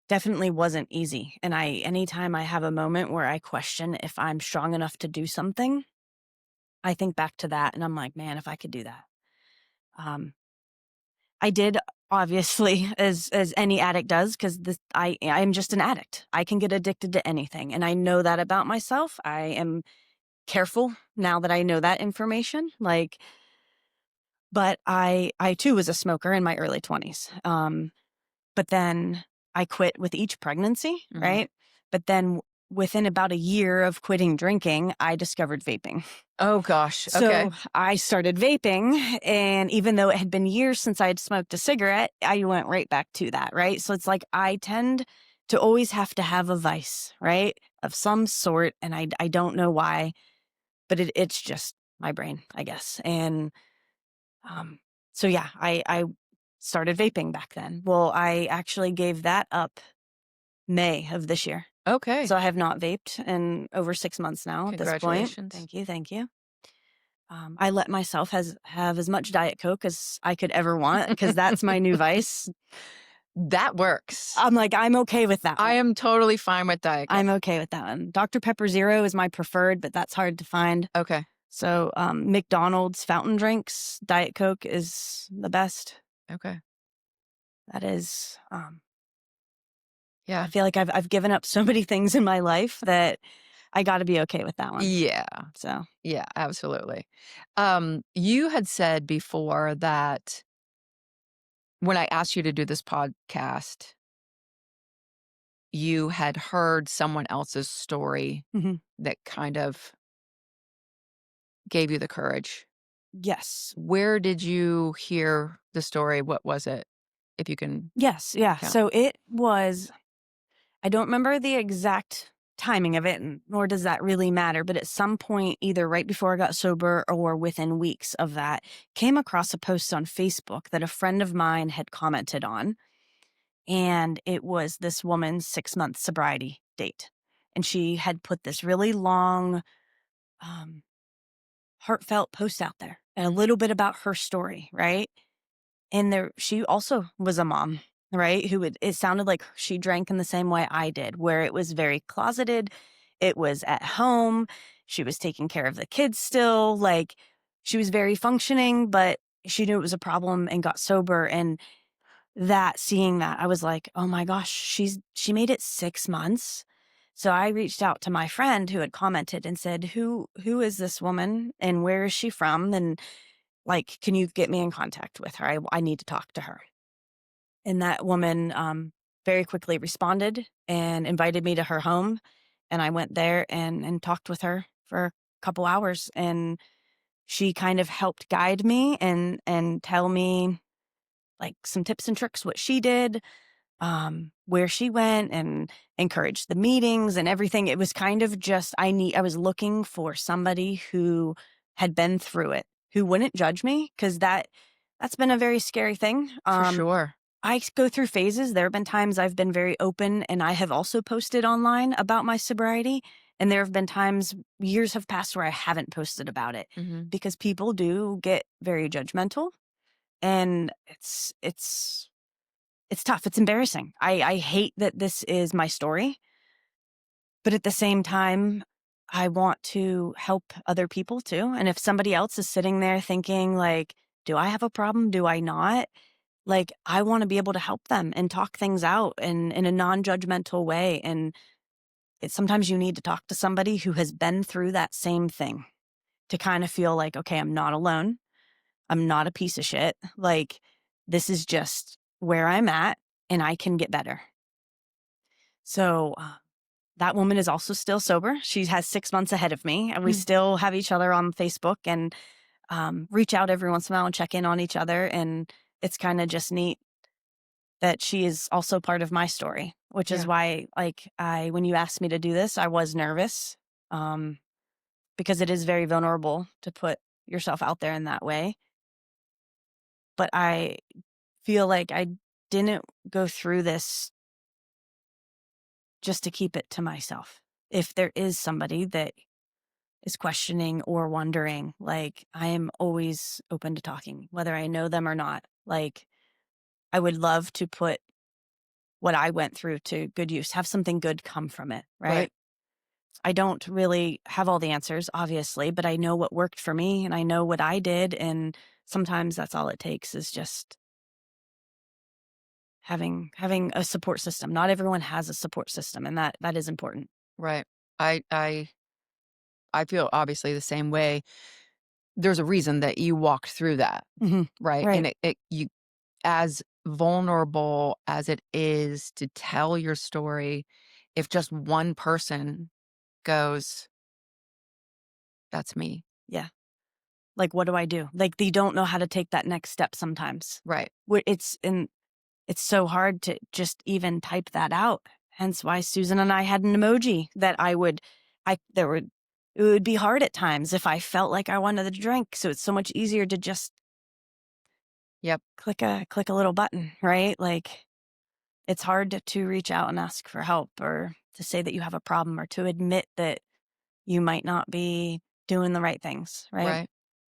definitely wasn't easy. And anytime I have a moment where I question if I'm strong enough to do something, I think back to that and I'm like, man, if I could do that. Um, I did, obviously, as any addict does, because I'm just an addict. I can get addicted to anything, and I know that about myself. I am careful now that I know that information. Like, but I too was a smoker in my early 20s. But then I quit with each pregnancy, Mhm. right? But then within about a year of quitting drinking, I discovered vaping. Oh gosh. Okay. So I started vaping, and even though it had been years since I had smoked a cigarette, I went right back to that, right? So it's like I tend to always have to have a vice, right? Of some sort, and I don't know why, but it's just my brain, I guess. And um, so yeah, I started vaping back then. Well, I actually gave that up May of this year. Okay. So I have not vaped in over 6 months now at this point. Congratulations. Thank you, thank you. I let myself have as much Diet Coke as I could ever want because that's my new vice. That works. I'm like, I'm okay with that I one. am totally fine with Diet I'm Coke. okay with that one. Dr. Pepper Zero is my preferred, but that's hard to find. Okay. So McDonald's fountain drinks, Diet Coke is the best. Okay. That is, I Yeah. feel like I've given up so many things in my life that I got to be okay with that one. Yeah. So Yeah, absolutely. You had said before that when I asked you to do this podcast, you had heard someone else's story mhm. that kind of gave you the courage. Yes, Where did you hear the story? What was it? If you can yes, yeah. count. So it was. I don't remember the exact timing of it, nor does that really matter. But at some point, either right before I got sober or within weeks of that, came across a post on Facebook that a friend of mine had commented on, and it was this woman's 6 month sobriety date, and she had put this really long, um, heartfelt post out there and a Mhm. little bit about her story, right? And she also was a mom, right? It sounded like she drank in the same way I did, where it was very closeted. It was at home. She was taking care of the kids still. Like, she was very functioning, but she knew it was a problem and got sober. And seeing that, I was like, oh my gosh, she made it 6 months. So I reached out to my friend who had commented and said, who is this woman and where is she from? And, like, can you get me in contact with her? I need to talk to her. And that woman very quickly responded and invited me to her home. And I went there and talked with her for a couple hours. And she kind of helped guide me and tell me, like, some tips and tricks, what she did. where she went and encouraged the meetings and everything. It was kind of just I was looking for somebody who had been through it, who wouldn't judge me, because that's been a very scary thing. For sure. I go through phases. There have been times I've been very open and I have also posted online about my sobriety. And there have been times, years have passed where I haven't posted about it Mhm. because people do get very judgmental, and it's tough. It's embarrassing. I hate that this is my story, but at the same time, I want to help other people too. And if somebody else is sitting there thinking like, do I have a problem? Do I not? Like, I want to be able to help them and talk things out in a non-judgmental way. And sometimes you need to talk to somebody who has been through that same thing to kind of feel like, okay, I'm not alone. I'm not a piece of shit. Like, this is just where I'm at and I can get better. So, that woman is also still sober. She has 6 months ahead of me, and we Mm. still have each other on Facebook and reach out every once in a while and check in on each other. And it's kind of just neat that she is also part of my story, which is Yeah. why, like, when you asked me to do this, I was nervous, um, because it is very vulnerable to put yourself out there in that way. But I feel like I didn't go through this just to keep it to myself. If there is somebody that is questioning or wondering, like, I am always open to talking, whether I know them or not. Like, I would love to put what I went through to good use, have something good come from it, Right. right? I don't really have all the answers, obviously, but I know what worked for me and I know what I did. And sometimes that's all it takes is just having a support system. Not everyone has a support system, and that is important. Right. I feel obviously the same way. There's a reason that you walked through that, Mhm. right? Right. And it you as vulnerable as it is to tell your story, if just one person goes, "That's me." Yeah. Like, what do I do? Like, they don't know how to take that next step sometimes. Right. It's so hard to just even type that out. Hence why Susan and I had an emoji that I there would it would be hard at times if I felt like I wanted to drink. So it's so much easier to just Yep. click a little button, right? Like, it's hard to reach out and ask for help or to say that you have a problem or to admit that you might not be doing the right things, right? Right.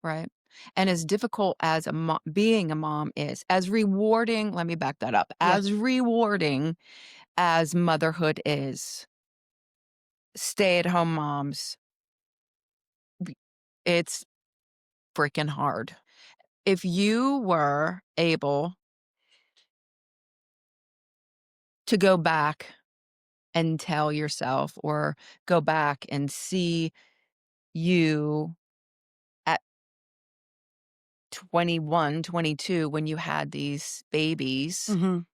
Right. And as difficult as being a mom is, as rewarding, let me back that up. Yeah. As rewarding as motherhood is, stay-at-home moms, b it's freaking hard. If you were able to go back and tell yourself or go back and see you at 21, 22 when you had these babies, Mhm.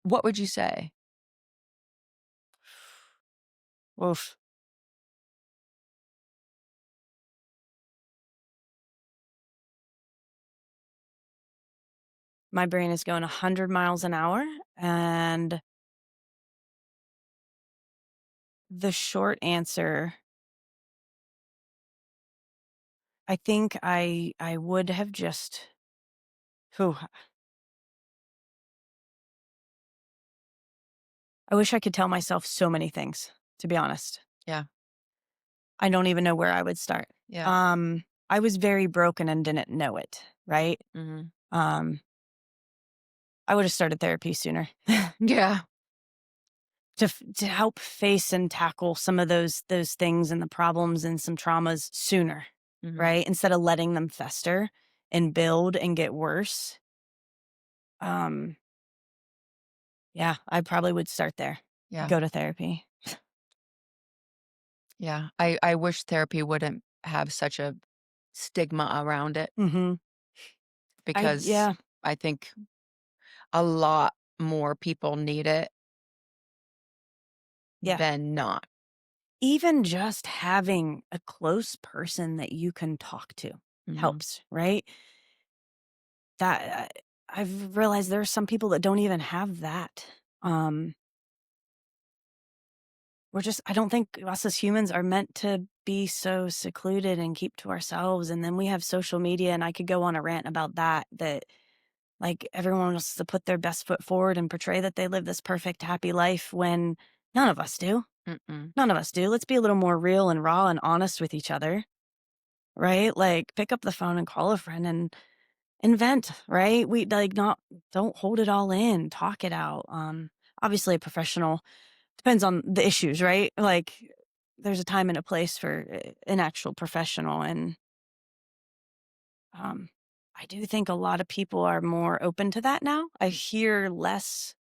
what would you say? Oof. My brain is going 100 miles an hour, and the short answer, I think I would have just whew, I wish I could tell myself so many things, to be honest. Yeah, I don't even know where I would start. yeah, Um, I was very broken and didn't know it, right? mhm. Um, I would have started therapy sooner Yeah, to help face and tackle some of those things and the problems and some traumas sooner, mhm, right? Instead of letting them fester and build and get worse. Um, yeah, I probably would start there. yeah, Go to therapy. yeah. I wish therapy wouldn't have such a stigma around it Mhm. because Yeah, I think a lot more people need it yeah. than not. Even just having a close person that you can talk to Mhm. helps, right? That I've realized there are some people that don't even have that. Um, I don't think us as humans are meant to be so secluded and keep to ourselves. And then we have social media, and I could go on a rant about that, like everyone wants to put their best foot forward and portray that they live this perfect, happy life when none of us do. Mm-mm. None of us do. Let's be a little more real and raw and honest with each other, right? Like pick up the phone and call a friend and vent, right? We like not don't hold it all in, talk it out. Obviously a professional depends on the issues, right? Like there's a time and a place for an actual professional and um I do think a lot of people are more open to that now. I hear less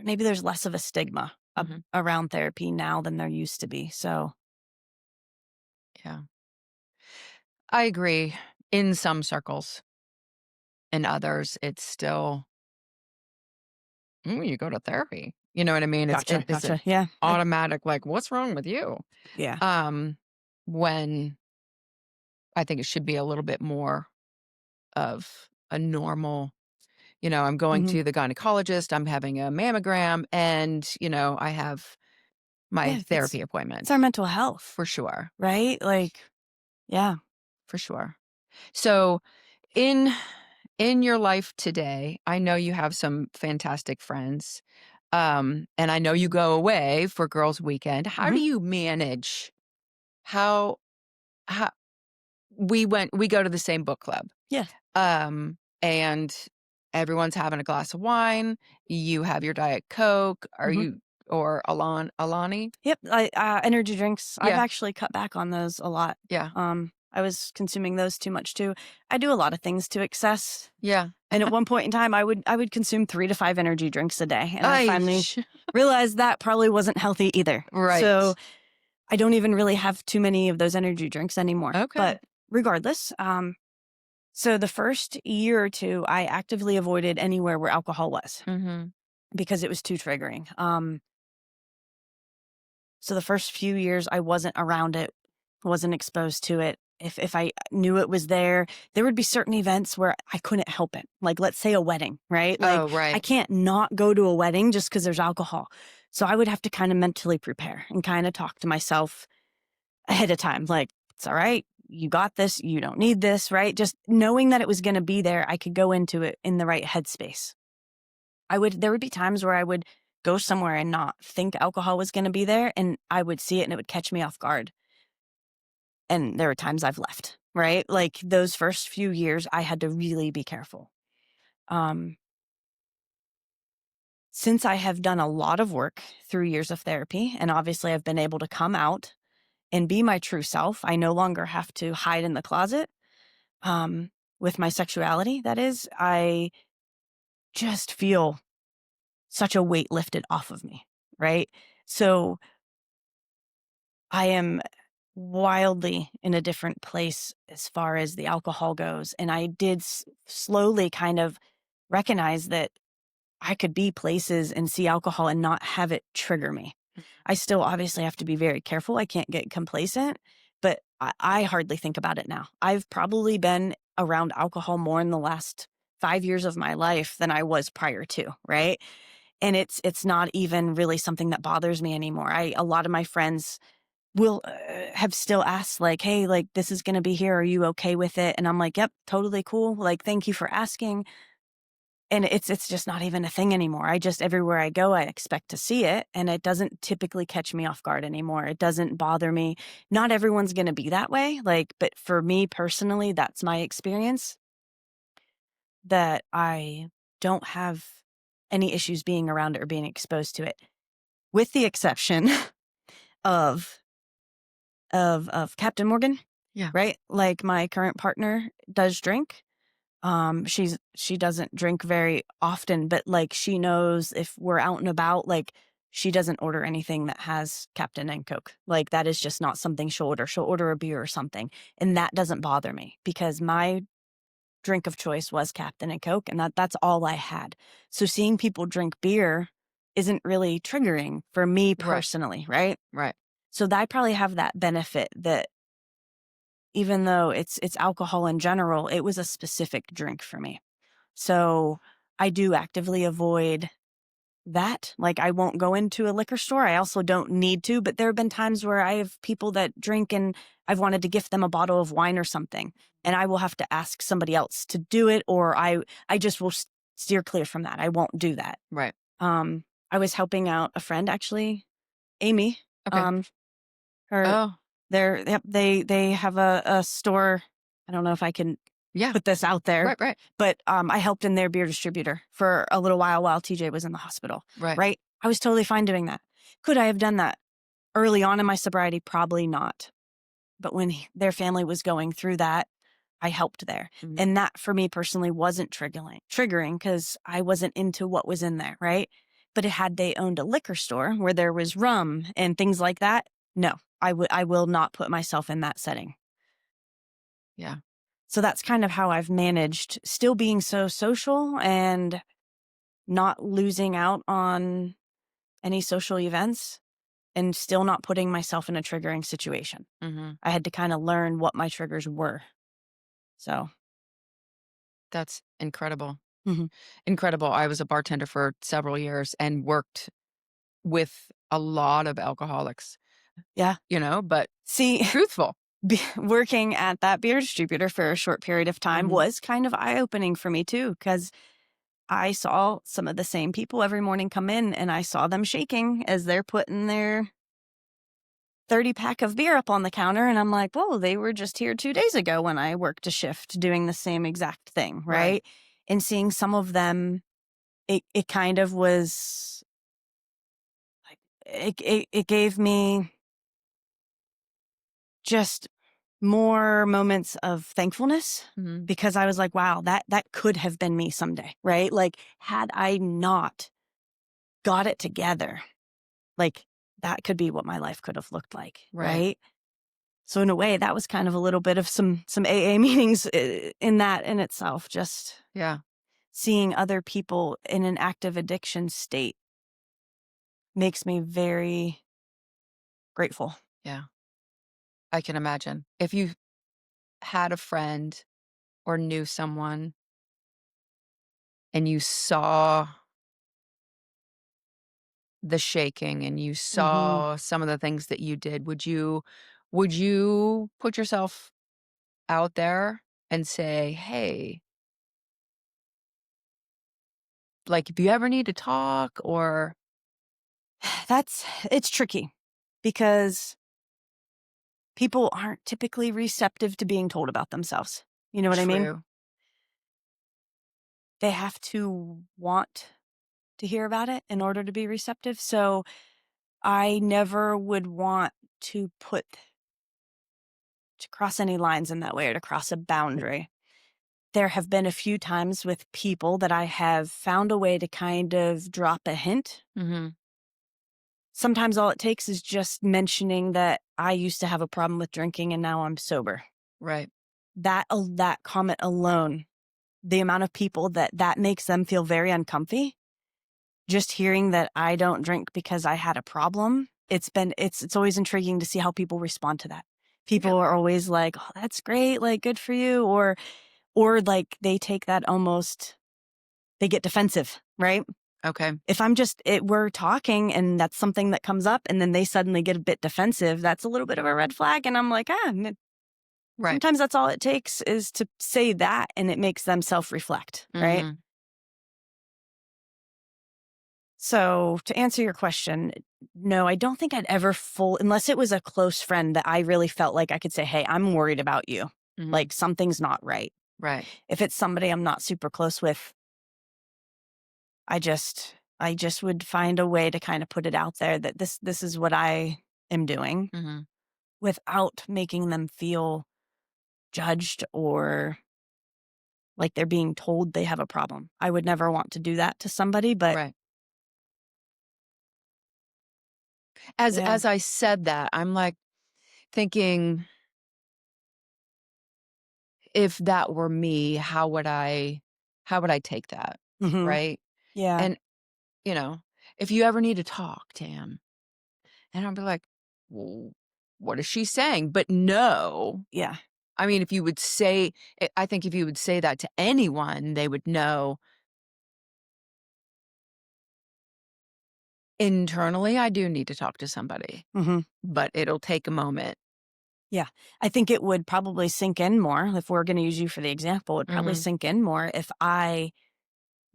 maybe there's less of a stigma Mm-hmm. around therapy now than there used to be. So, Yeah. I agree in some circles. In others, it's still, "Ooh, you go to therapy." You know what I mean? gotcha, It's an gotcha. Yeah. automatic, like, "What's wrong with you?" Yeah. Um, when I think it should be a little bit more of a normal, I'm going Hmm. to the gynecologist, I'm having a mammogram, and, I have my Yeah. therapy It's our appointment. mental health, For sure, right? Like, yeah. for sure. So, in in your life today, I know you have some fantastic friends, and I know you go away for girls' weekend. How Hmm. do you manage how how we go to the same book club, Yeah. and everyone's having a glass of wine, you have your Diet Coke, are Hmm. you or Alani? Yep. Energy drinks. I've Yeah, actually cut back on those a lot. yeah, I was consuming those too much too. I do a lot of things to excess. yeah. And at one point in time, I would consume 3 to 5 energy drinks a day, and I I finally realized that probably wasn't healthy either. So Right. I don't even really have too many of those energy drinks anymore. Okay. But regardless, so the first year or two, I actively avoided anywhere where alcohol was Mhm. because it was too triggering. So the first few years, I wasn't around it, wasn't exposed to it. If I knew it was there, there would be certain events where I couldn't help it. Like let's say a wedding, right? Like Oh, I right. can't not go to a wedding just because there's alcohol. So I would have to kind of mentally prepare and kind of talk to myself ahead of time. Like it's all right. You got this. You don't need this, right? Just knowing that it was going to be there, I could go into it in the right headspace. There would be times where I would go somewhere and not think alcohol was gonna be there, and I would see it and it would catch me off guard, and there were times I've left, right? Like, those first few years, I had to really be careful. Um, since I have done a lot of work through years of therapy, and obviously I've been able to come out and be my true self, I no longer have to hide in the closet, with my sexuality, that is, I just feel such a weight lifted off of me, right? So I am wildly in a different place as far as the alcohol goes. And I did slowly kind of recognize that I could be places and see alcohol and not have it trigger me. I still obviously have to be very careful. I can't get complacent, but I hardly think about it now. I've probably been around alcohol more in the last 5 years of my life than I was prior to, right? And it's not even really something that bothers me anymore. A lot of my friends will have still asked like, "Hey, like this is going to be here. Are you okay with it?" And I'm like, "Yep, totally cool. Like thank you for asking." And it's just not even a thing anymore. I just everywhere I go, I expect to see it, and it doesn't typically catch me off guard anymore. It doesn't bother me. Not everyone's going to be that way, like but for me personally, that's my experience that I don't have any issues being around it or being exposed to it, with the exception of Captain Morgan, Yeah. right? Like, my current partner does drink. She doesn't drink very often, but, like, she knows if we're out and about, like, she doesn't order anything that has Captain and Coke. Like, that is just not something she'll order. She'll order a beer or something, and that doesn't bother me because my drink of choice was Captain and Coke, and that's all I had. So seeing people drink beer isn't really triggering for me Right, personally, right? right. So I probably have that benefit that even though it's alcohol in general, it was a specific drink for me. So I do actively avoid that. Like, I won't go into a liquor store. I also don't need to, but there have been times where I have people that drink and I've wanted to gift them a bottle of wine or something, and I will have to ask somebody else to do it, or I just will steer clear from that. I won't do that. Right. Um, I was helping out a friend actually, Amy. Okay. Um, her Oh, yep, they have a store. I don't know if I can yeah. put this out there, Right, right, but I helped in their beer distributor for a little while TJ was in the hospital, right. right? I was totally fine doing that. Could I have done that early on in my sobriety? Probably not. But when their family was going through that, I helped there. Mhm. And that for me personally wasn't triggering because I wasn't into what was in there, right? But had they owned a liquor store where there was rum and things like that, no, I will not put myself in that setting. Yeah. So that's kind of how I've managed still being so social and not losing out on any social events and still not putting myself in a triggering situation. Mhm. I had to kind of learn what my triggers were. So, That's incredible. mhm. Incredible. I was a bartender for several years and worked with a lot of alcoholics, Yeah. but See, truthful. working at that beer distributor for a short period of time Mhm. was kind of eye opening for me too, because I saw some of the same people every morning come in and I saw them shaking as they're putting their 30 pack of beer up on the counter. And I'm like, whoa, they were just here 2 days ago when I worked a shift doing the same exact thing. Right. Right. And seeing some of them, it kind of was like, it gave me just more moments of thankfulness Mhm. because I was like, wow, that could have been me someday. Right. Like, had I not got it together, like that could be what my life could have looked like. Right. Right. So in a way, that was kind of a little bit of some AA meetings in that in itself, just Yeah. seeing other people in an active addiction state makes me very grateful. Yeah. I can imagine. If you had a friend or knew someone and you saw the shaking and you Mhm. saw some of the things that you did, would you put yourself out there and say, "Hey, like, if you ever need to talk," or It's tricky because people aren't typically receptive to being told about themselves. You know what I mean? true. They have to want to hear about it in order to be receptive. So I never would want to cross any lines in that way or to cross a boundary. There have been a few times with people that I have found a way to kind of drop a hint. Mhm. Sometimes all it takes is just mentioning that I used to have a problem with drinking and now I'm sober. Right. That comment alone, the amount of people that makes them feel very uncomfy, just hearing that I don't drink because I had a problem, it's always intriguing to see how people respond to that. Yeah. People are always like, "Oh, that's great, like, good for you," or, like, they take that almost they get defensive, right? Okay. If we're talking and that's something that comes up and then they suddenly get a bit defensive, that's a little bit of a red flag, and I'm like, Right. sometimes that's all it takes is to say that, and it makes them self-reflect, right? Mhm. So to answer your question, no, I don't think I'd ever unless it was a close friend that I really felt like I could say, "Hey, I'm worried about you. Mhm. Like something's not right." Right. If it's somebody I'm not super close with, I just would find a way to kind of put it out there that this is what I am doing Mhm. without making them feel judged or like they're being told they have a problem. I would never want to do that to somebody, but Right. As yeah. as I said that, I'm, like, thinking, if that were me, how would I take that, Mhm. right? Yeah. And, you know, "If you ever need to talk, Tam," and I'll be like, "Well, what is she saying?" But no, Yeah. I mean, if you would say I think if you would say that to anyone, they would know, "Internally, I do need to talk to somebody, Mhm. but it'll take a moment." Yeah. I think it would probably sink in more if we're gonna use you for the example, it'd probably Mhm, sink in more if I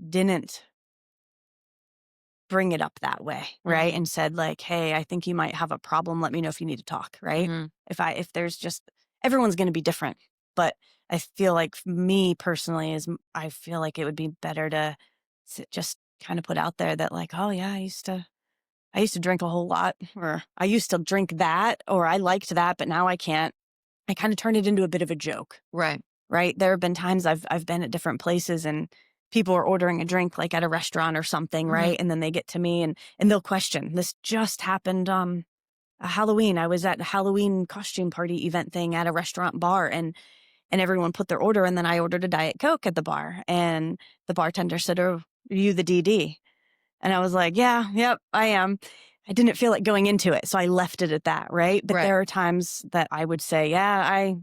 didn't bring it up that way, right? mhm, And said like, "Hey, I think you might have a problem. Let me know if you need to talk," right? mhm, If there's just everyone's going to be different, but I feel like me personally I feel like it would be better to just kind of put out there that like, "Oh yeah, I used to drink a whole lot or I used to drink that or I liked that, but now I can't." I kind of turned it into a bit of a joke. right, Right? There have been times I've been at different places and people are ordering a drink like at a restaurant or something, mhm, right? And then they get to me and they'll question. This just happened a Halloween. I was at a Halloween costume party event thing at a restaurant bar and everyone put their order and then I ordered a Diet Coke at the bar and the bartender said, "Oh, are you the DD?" And I was like, "Yeah, yep, I am." I didn't feel like going into it, so I left it at that, right? But right. there are times that I would say, "Yeah,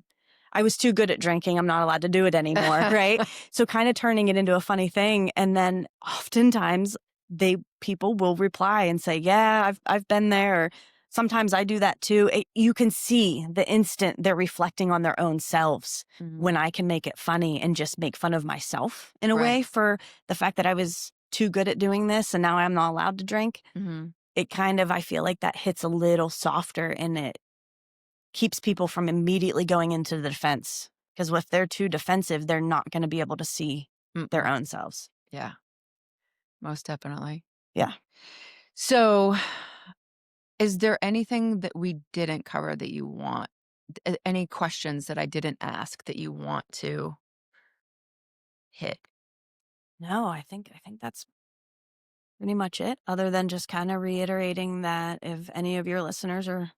I was too good at drinking. I'm not allowed to do it anymore, right? So kind of turning it into a funny thing. And then oftentimes people will reply and say, "Yeah, I've been there." Or sometimes I do that too. You can see the instant they're reflecting on their own selves Mhm, when I can make it funny and just make fun of myself in a right, way for the fact that I was too good at doing this and now I'm not allowed to drink. mhm, It kind of I feel like that hits a little softer and it keeps people from immediately going into the defense. Because if they're too defensive, they're not gonna be able to see their mm-mm, own selves. yeah, most definitely. Yeah. So, is there anything that we didn't cover that you want any questions that I didn't ask that you want to hit? No, I think that's pretty much it, other than just kinda reiterating that if any of your listeners are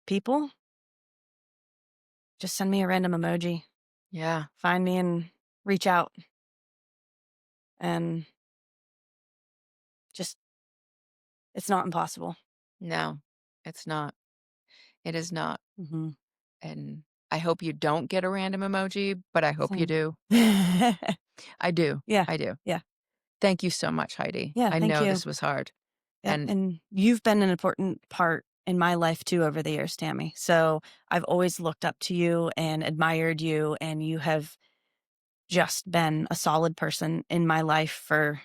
people, just send me a random emoji. Yeah, Find me and reach out, and just it's not impossible. no, it's not. It is not, Mhm. and I hope you don't get a random emoji, but I hope you Same. do. I do, Yeah. I do. Yeah. Thank you so much, Heidi. Yeah, I thank know you. this was hard, Yep, and and you've been an important part in my life too over the years, Tammy. So I've always looked up to you and admired you, and you have just been a solid person in my life for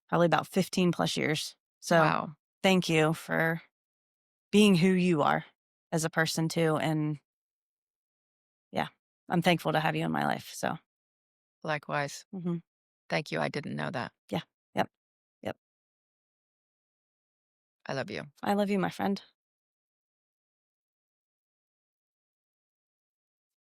probably about 15 plus years. So wow, thank you for being who you are as a person too. And yeah, I'm thankful to have you in my life. So likewise. mhm, Thank you, I didn't know that. yeah, yep, yep. I love you. I love you, my friend.